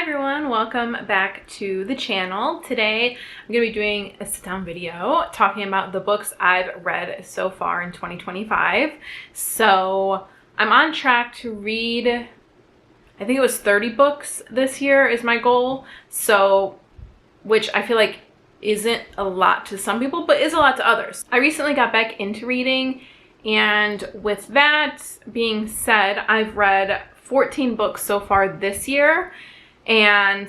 everyone, welcome back to the channel. Today I'm going to be doing a sit-down video talking about the books I've read so far in 2025. So I'm on track to read, I think it was 30 books this year is my goal. So, which I feel like isn't a lot to some people, but is a lot to others. I recently got back into reading, and with that being said, I've read 14 books so far this year. And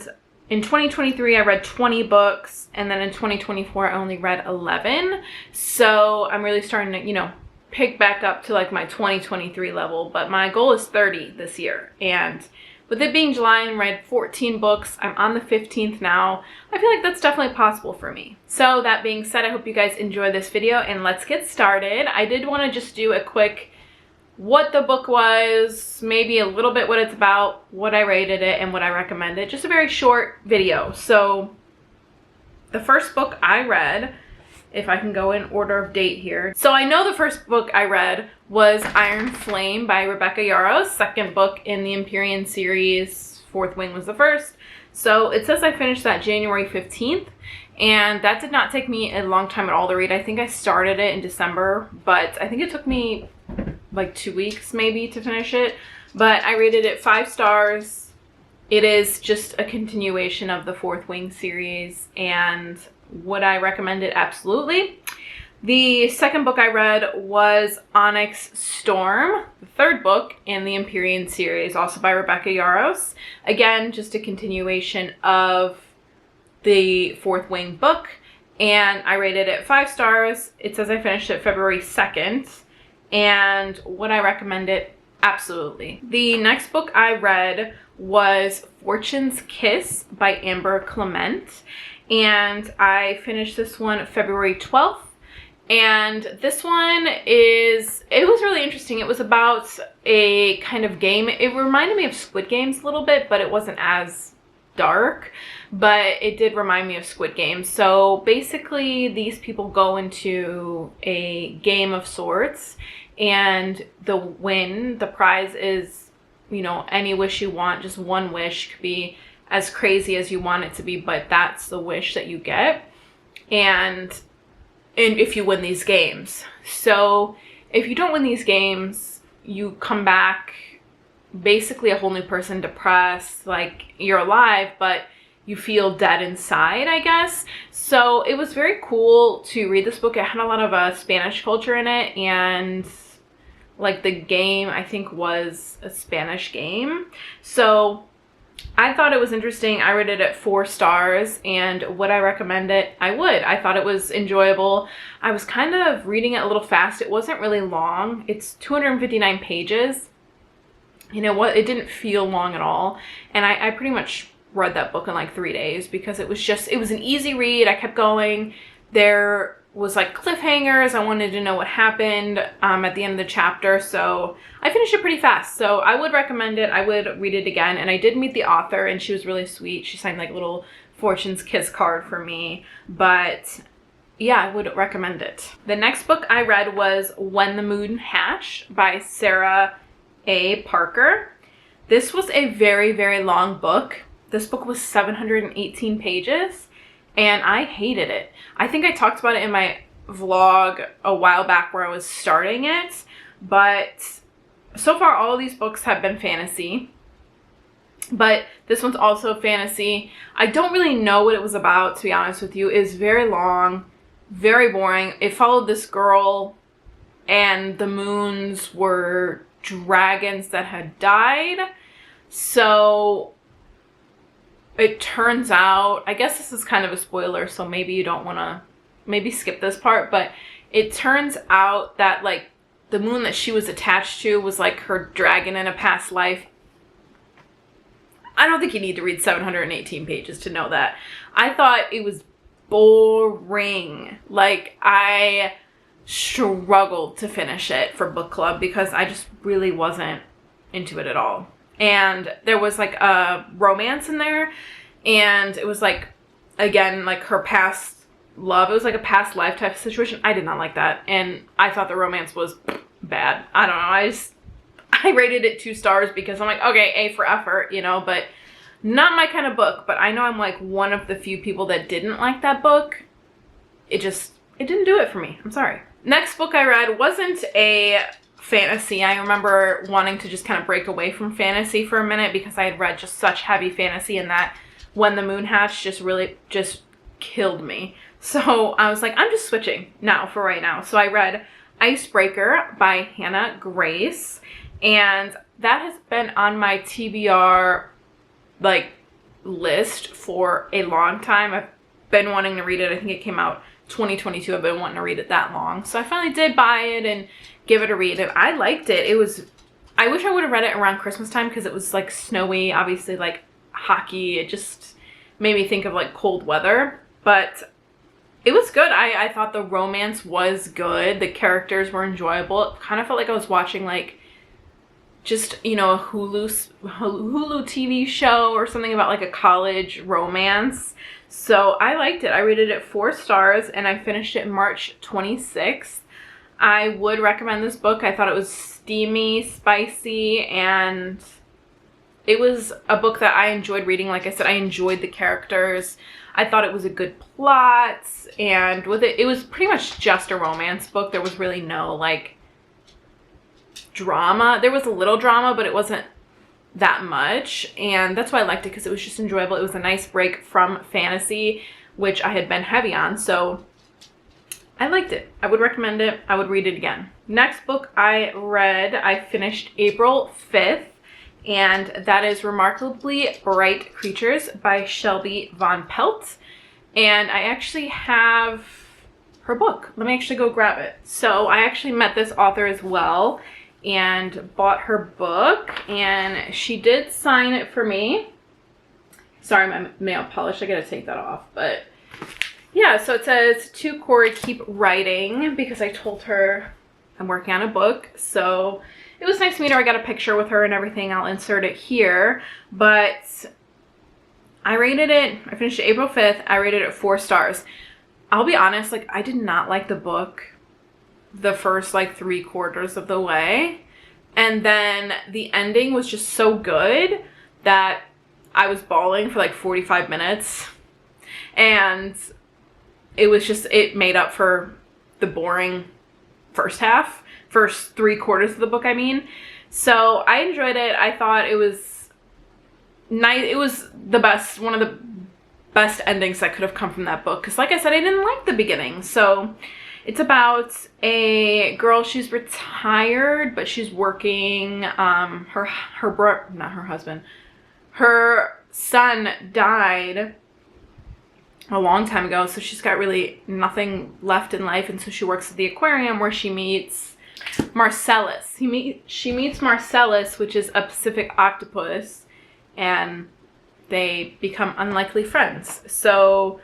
in 2023, I read 20 books, and then in 2024, I only read 11. So I'm really starting to, pick back up to like my 2023 level, but my goal is 30 this year. And with it being July and read 14 books, I'm on the 15th now. I feel like that's definitely possible for me. So that being said, I hope you guys enjoy this video, and let's get started. I did want to just do a quick what the book was, maybe a little bit what it's about, what I rated it, and what I recommend it. Just a very short video. So the first book I read, if I can go in order of date here. So I know the first book I read was Iron Flame by Rebecca Yarros, second book in the Empyrean series. Fourth Wing was the first. So it says I finished that January 15th, and that did not take me a long time at all to read. I think I started it in December, but I think it took me like 2 weeks maybe to finish it. But I rated it 5 stars. It is just a continuation of the Fourth Wing series, and would I recommend it? Absolutely. The second book I read was Onyx Storm, the third book in the Empyrean series, also by Rebecca Yarros. Again, just a continuation of the Fourth Wing book, and I rated it 5 stars. It says I finished it February 2nd. And would I recommend it? Absolutely. The next book I read was Fortune's Kiss by Amber Clement, and I finished this one February 12th. And this one it was really interesting. It was about a kind of game. It reminded me of Squid Games a little bit, but it wasn't as dark, but it did remind me of Squid Games. So basically these people go into a game of sorts, and the prize is, any wish you want, just one wish. Could be as crazy as you want it to be, but that's the wish that you get. And if you win these games. So if you don't win these games, you come back basically a whole new person, depressed, like you're alive, but you feel dead inside, I guess. So it was very cool to read this book. It had a lot of Spanish culture in it, and like the game, I think, was a Spanish game. So I thought it was interesting. I rated it 4 stars, and would I recommend it? I would. I thought it was enjoyable. I was kind of reading it a little fast. It wasn't really long. It's 259 pages. It didn't feel long at all. And I pretty much read that book in like 3 days, because it was an easy read. I kept going. There was like cliffhangers. I wanted to know what happened at the end of the chapter. So I finished it pretty fast. So I would recommend it. I would read it again. And I did meet the author, and she was really sweet. She signed like a little Fortune's Kiss card for me. But yeah, I would recommend it. The next book I read was When the Moon Hatched by Sarah A. Parker. This was a very, very long book. This book was 718 pages, and I hated it. I think I talked about it in my vlog a while back where I was starting it, but so far all of these books have been fantasy, but this one's also fantasy. I don't really know what it was about, to be honest with you. It's very long, very boring. It followed this girl, and the moons were dragons that had died. So it turns out, I guess this is kind of a spoiler, so maybe you don't want to, maybe skip this part, but it turns out that like the moon that she was attached to was like her dragon in a past life. I don't think you need to read 718 pages to know that. I thought it was boring. Like, I struggled to finish it for book club because I just really wasn't into it at all. And there was like a romance in there, and it was like, again, like her past love. It was like a past life type of situation. I did not like that, and I thought the romance was bad. I don't know. I rated it 2 stars because I'm like, okay, A for effort, but Not my kind of book, but I know I'm like one of the few people that didn't like that book. It didn't do it for me. I'm sorry. Next book I read wasn't a fantasy. I remember wanting to just kind of break away from fantasy for a minute because I had read just such heavy fantasy, and that When the Moon Hatched just really just killed me. So I was like, I'm just switching now for right now. So I read Icebreaker by Hannah Grace, and that has been on my TBR like list for a long time. I've been wanting to read it. I think it came out 2022. I've been wanting to read it that long. So I finally did buy it and give it a read, and I liked it. I wish I would have read it around Christmas time because it was like snowy, obviously like hockey. It just made me think of like cold weather, but it was good. I thought the romance was good. The characters were enjoyable. It kind of felt like I was watching like just, you know, a Hulu TV show or something about like a college romance. So I liked it. I rated it 4 stars, and I finished it March 26th. I would recommend this book. I thought it was steamy, spicy, and it was a book that I enjoyed reading. Like I said, I enjoyed the characters. I thought it was a good plot, and with it was pretty much just a romance book. There was really no like drama. There was a little drama, but it wasn't that much, and that's why I liked it, because it was just enjoyable. It was a nice break from fantasy, which I had been heavy on, so I liked it. I would recommend it. I would read it again. Next book I read, I finished April 5th, and that is Remarkably Bright Creatures by Shelby Von Pelt, and I actually have her book. Let me actually go grab it. So I actually met this author as well and bought her book, and she did sign it for me. Sorry, my nail polish, I gotta take that off. But yeah, so it says, to Cory, keep writing, because I told her I'm working on a book. So it was nice to meet her. I got a picture with her and everything. I'll insert it here. But I rated it, I finished it April 5th. I rated it 4 stars. I'll be honest, like I did not like the book the first like 3/4 of the way, and then the ending was just so good that I was bawling for like 45 minutes, and it made up for the boring first 3/4 of the book, I mean. So I enjoyed it. I thought it was nice. It was the best, one of the best endings that could have come from that book, because like I said, I didn't like the beginning. So it's about a girl. She's retired, but she's working. Her son died a long time ago, so she's got really nothing left in life, and so she works at the aquarium where she meets Marcellus. She meets Marcellus, which is a Pacific octopus, and they become unlikely friends. So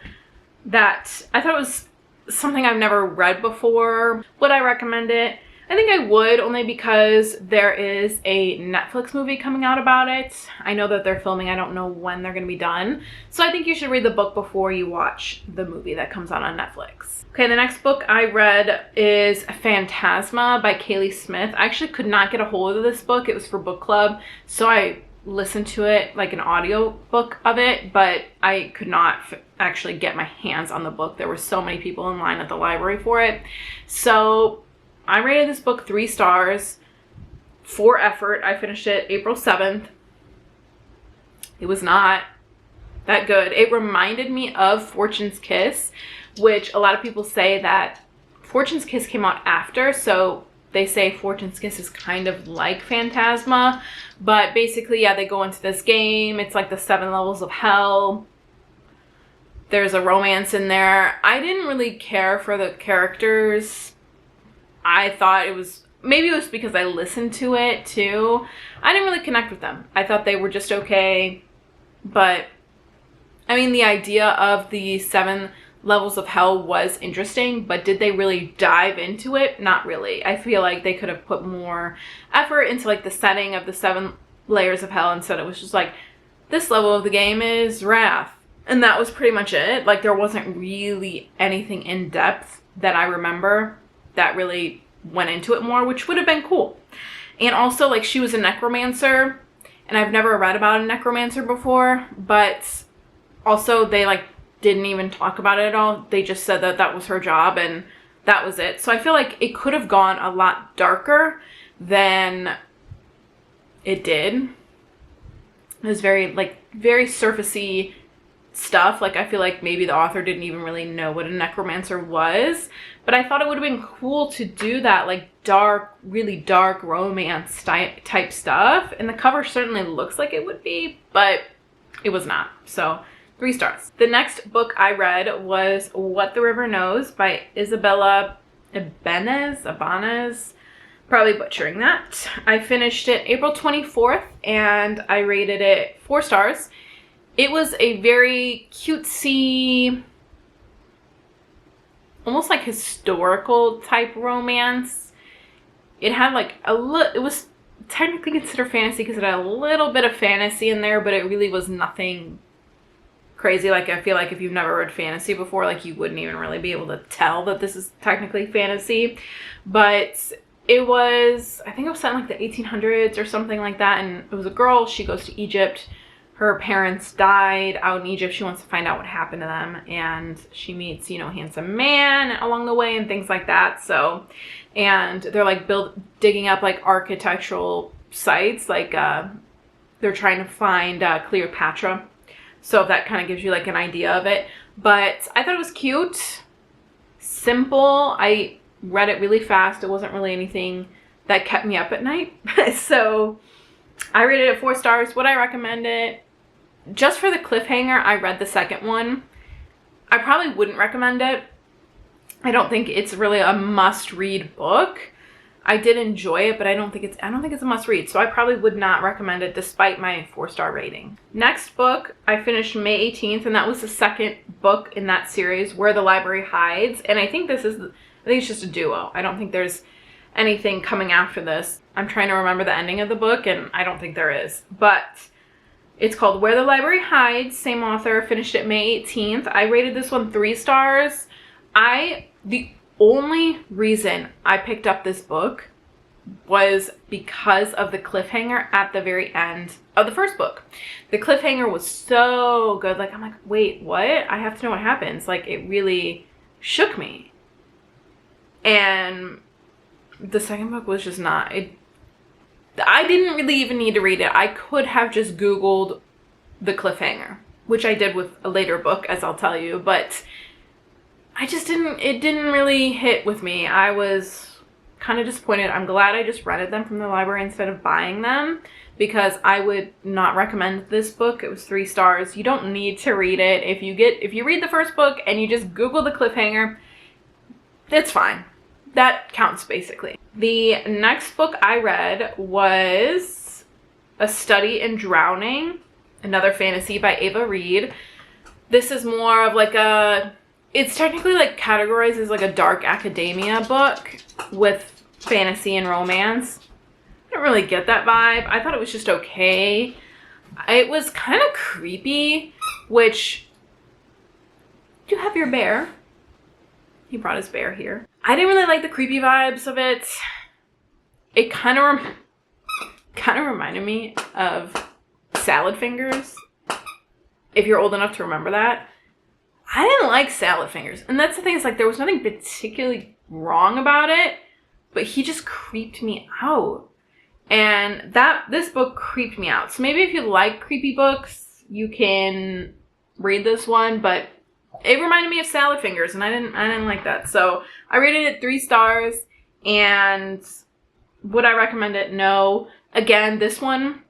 that, I thought it was something I've never read before. Would I recommend it? I think I would, only because there is a Netflix movie coming out about it. I know that they're filming. I don't know when they're going to be done. So I think you should read the book before you watch the movie that comes out on Netflix. Okay, the next book I read is Phantasma by Kaylee Smith. I actually could not get a hold of this book. It was for book club, so I listened to it, like an audio book of it, but I could not actually get my hands on the book. There were so many people in line at the library for it. So I rated this book 3 stars for effort. I finished it April 7th. It was not that good. It reminded me of Fortune's Kiss, which a lot of people say that Fortune's Kiss came out after, so they say Fortune's Kiss is kind of like Phantasma, but basically, yeah, they go into this game. It's like the 7 levels of hell. There's a romance in there. I didn't really care for the characters. I thought it was, maybe it was because I listened to it too. I didn't really connect with them. I thought they were just okay, but I mean, the idea of the 7 levels of hell was interesting, but did they really dive into it? Not really. I feel like they could have put more effort into like the setting of the 7 layers of hell. Instead, it was just like, this level of the game is wrath, and that was pretty much it. Like, there wasn't really anything in depth that I remember that really went into it more, which would have been cool. And also, like, she was a necromancer, and I've never read about a necromancer before, but also they like didn't even talk about it at all. They just said that that was her job and that was it. So I feel like it could have gone a lot darker than it did. It was very surfacey stuff. Like, I feel like maybe the author didn't even really know what a necromancer was, but I thought it would have been cool to do that, like, dark, really dark romance type stuff, and the cover certainly looks like it would be, but it was not. So 3 stars. The next book I read was What the River Knows by Isabella Ibanez, probably butchering that. I finished it April 24th, and I rated it 4 stars. It was a very cutesy, almost like historical type romance. It had like it was technically considered fantasy because it had a little bit of fantasy in there, but it really was nothing crazy. Like, I feel like if you've never read fantasy before, like, you wouldn't even really be able to tell that this is technically fantasy. But it was, I think it was set in like the 1800s or something like that, and it was a girl. She goes to Egypt. Her parents died out in Egypt. She wants to find out what happened to them, and she meets, a handsome man along the way and things like that. So, and they're like digging up like architectural sites, like they're trying to find Cleopatra. So that kind of gives you like an idea of it. But I thought it was cute, simple. I read it really fast. It wasn't really anything that kept me up at night. So I rated it 4 stars. Would I recommend it? Just for the cliffhanger, I read the second one. I probably wouldn't recommend it. I don't think it's really a must-read book. I did enjoy it, but I don't think it's a must-read. So I probably would not recommend it despite my 4-star rating. Next book, I finished May 18th, and that was the second book in that series, Where the Library Hides. And I think it's just a duo. I don't think there's anything coming after this. I'm trying to remember the ending of the book, and I don't think there is. But it's called Where the Library Hides, same author, finished it May 18th. I rated this one 3 stars. The only reason I picked up this book was because of the cliffhanger at the very end of the first book. The cliffhanger was so good. Like, I'm like, wait, what? I have to know what happens. Like, it really shook me. And the second book was just not. I didn't really even need to read it. I could have just Googled the cliffhanger, which I did with a later book, as I'll tell you, but it didn't really hit with me. I was kind of disappointed. I'm glad I just rented them from the library instead of buying them, because I would not recommend this book. It was 3 stars. You don't need to read it. If you read the first book and you just Google the cliffhanger, it's fine. That counts, basically. The next book I read was A Study in Drowning, another fantasy by Ava Reed. This is more of like it's technically like categorized as like a dark academia book with fantasy and romance. I didn't really get that vibe. I thought it was just okay. It was kind of creepy, which, do you have your bear? He brought his bear here. I didn't really like the creepy vibes of it. It kind of reminded me of Salad Fingers, if you're old enough to remember that. I didn't like Salad Fingers. And that's the thing, is like, there was nothing particularly wrong about it, but he just creeped me out. And this book creeped me out. So maybe if you like creepy books, you can read this one, but it reminded me of Salad Fingers, and I didn't like that. So I rated it 3 stars, and would I recommend it? No. Again, this one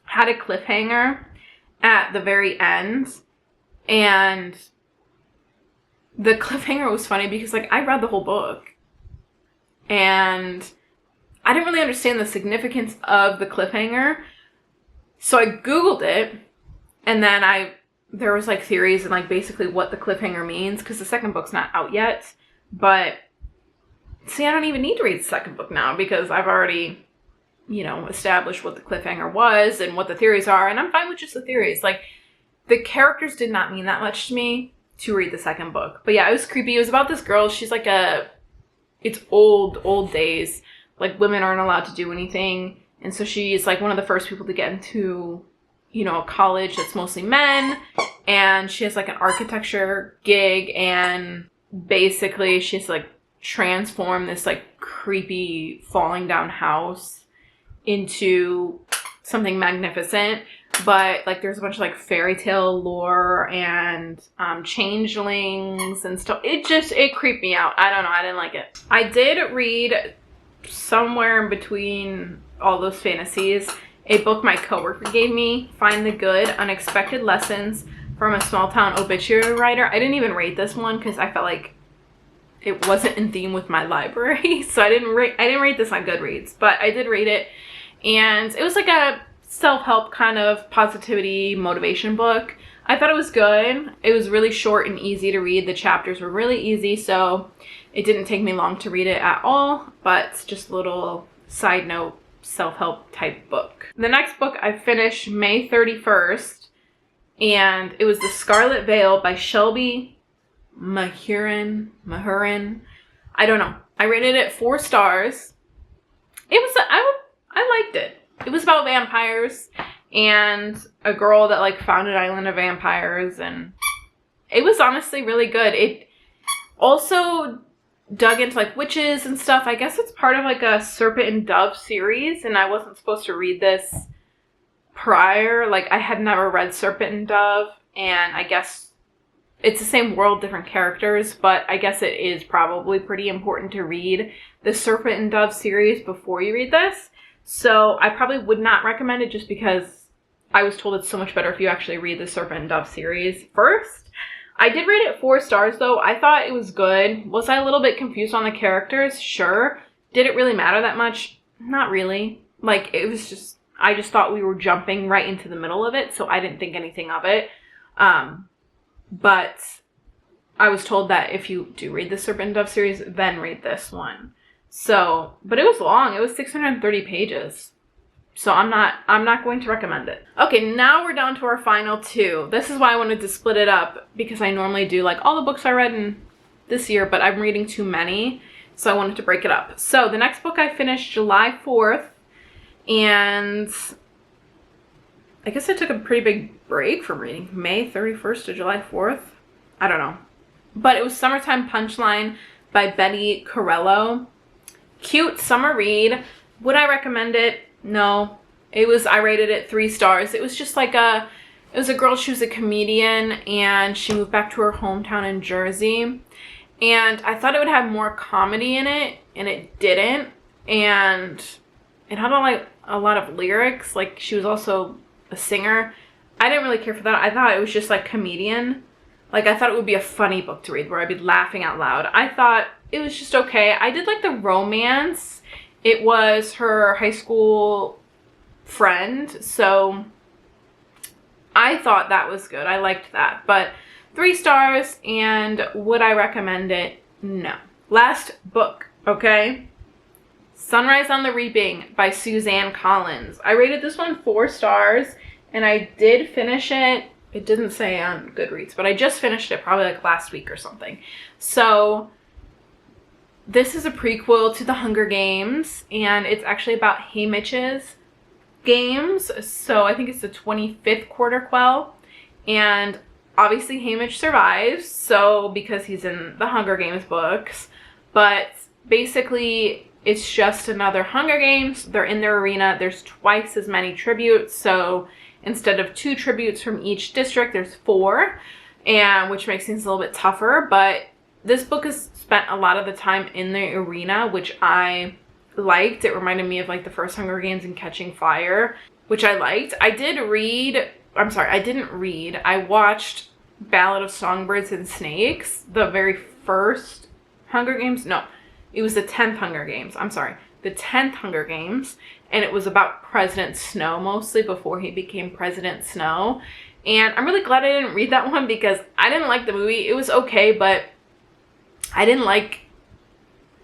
had a cliffhanger at the very end, and the cliffhanger was funny because, like, I read the whole book, and I didn't really understand the significance of the cliffhanger. So I Googled it, and then there was like theories and like basically what the cliffhanger means, because the second book's not out yet. But see, I don't even need to read the second book now, because I've already, established what the cliffhanger was and what the theories are, and I'm fine with just the theories. Like, the characters did not mean that much to me to read the second book. But yeah, it was creepy. It was about this girl. She's like it's old days. Like, women aren't allowed to do anything And so she's like one of the first people to get into, you know, a college that's mostly men. And she has like an architecture gig, and basically she's like transformed this like creepy falling down house into something magnificent. But like there's a bunch of like fairy tale lore and changelings and stuff. It creeped me out. I don't know, I didn't like it. I did read somewhere in between all those fantasies a book my coworker gave me, Find the Good, Unexpected Lessons from a Small Town Obituary Writer. I didn't even rate this one because I felt like it wasn't in theme with my library. So I didn't rate this on Goodreads, but I did rate it. And it was like a self-help kind of positivity motivation book. I thought it was good. It was really short and easy to read. The chapters were really easy, so it didn't take me long to read it at all, but just a little side note, self-help type book. The next book I finished May 31st, and it was The Scarlet Veil by Shelby Mahurin. I don't know. I rated it 4 stars. I liked it. It was about vampires and a girl that like found an island of vampires, and it was honestly really good. It also dug into like witches and stuff. I guess it's part of like a Serpent and Dove series, and I wasn't supposed to read this prior. Like I had never read Serpent and Dove, and I guess it's the same world, different characters, but I guess it is probably pretty important to read the Serpent and Dove series before you read this. So I probably would not recommend it just because I was told it's so much better if you actually read the Serpent and Dove series first. I did rate it 4 stars though. I thought it was good. Was I a little bit confused on the characters? Sure. Did it really matter that much? Not really. Like it was just, I just thought we were jumping right into the middle of it, so I didn't think anything of it. But I was told that if you do read the Serpent and Dove series, then read this one. So, but it was long. It was 630 pages. So I'm not going to recommend it. Okay, now we're down to our final 2. This is why I wanted to split it up, because I normally do like all the books I read in this year, but I'm reading too many, so I wanted to break it up. So the next book I finished July 4th, and I guess I took a pretty big break from reading. May 31st to July 4th? I don't know. But it was Summertime Punchline by Betty Corello. Cute summer read. Would I recommend it? No. I rated it 3 stars. It was just like it was a girl, she was a comedian, and she moved back to her hometown in Jersey. And I thought it would have more comedy in it, and it didn't. And it had a lot of lyrics. Like, she was also a singer. I didn't really care for that. I thought it was just like comedian. Like, I thought it would be a funny book to read where I'd be laughing out loud. I thought it was just okay. I did like the romance. It was her high school friend, so I thought that was good. I liked that. But 3 stars, and would I recommend it? No. Last book, okay? Sunrise on the Reaping by Suzanne Collins. I rated this one 4 stars, and I did finish it. It didn't say on Goodreads, but I just finished it probably like last week or something. So this is a prequel to The Hunger Games, and it's actually about Haymitch's games. So I think it's the 25th quarter quell, and obviously Haymitch survives, so because he's in the Hunger Games books, but basically it's just another Hunger Games. They're in their arena. There's twice as many tributes, so instead of 2 tributes from each district, there's 4, and which makes things a little bit tougher. But this book has spent a lot of the time in the arena, which I liked. It reminded me of like the first Hunger Games and Catching Fire, which I liked. I didn't read. I watched Ballad of Songbirds and Snakes, the very first Hunger Games. No, it was the 10th Hunger Games. The 10th Hunger Games. And it was about President Snow mostly, before he became President Snow. And I'm really glad I didn't read that one because I didn't like the movie. It was okay, but I didn't like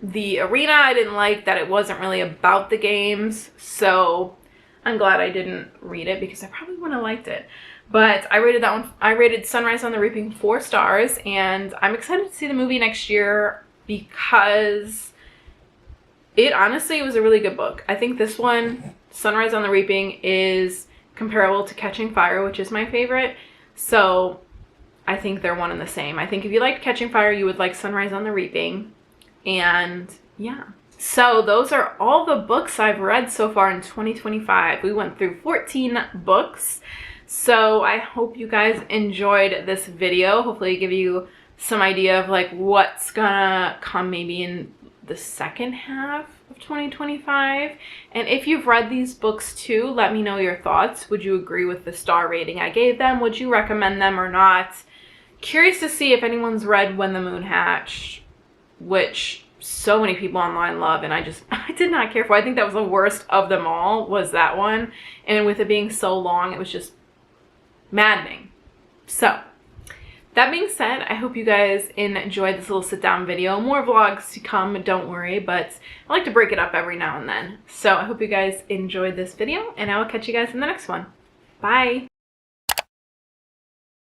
the arena. I didn't like that it wasn't really about the games. So I'm glad I didn't read it because I probably wouldn't have liked it. But I rated that one. I rated Sunrise on the Reaping 4 stars. And I'm excited to see the movie next year because it honestly was a really good book. I think this one Sunrise on the Reaping is comparable to Catching Fire, which is my favorite. So I think they're one and the same. I think if you liked Catching Fire, you would like Sunrise on the Reaping. And yeah. So those are all the books I've read so far in 2025. We went through 14 books. So I hope you guys enjoyed this video. Hopefully give you some idea of like what's gonna come maybe in the second half of 2025. And if you've read these books too, let me know your thoughts. Would you agree with the star rating I gave them? Would you recommend them or not? Curious to see if anyone's read When the Moon Hatched, which so many people online love, and I did not care for. I think that was the worst of them all, was that one. And with it being so long, it was just maddening. So that being said, I hope you guys enjoyed this little sit down video. More vlogs to come, don't worry, but I like to break it up every now and then. So I hope you guys enjoyed this video, and I will catch you guys in the next one. Bye!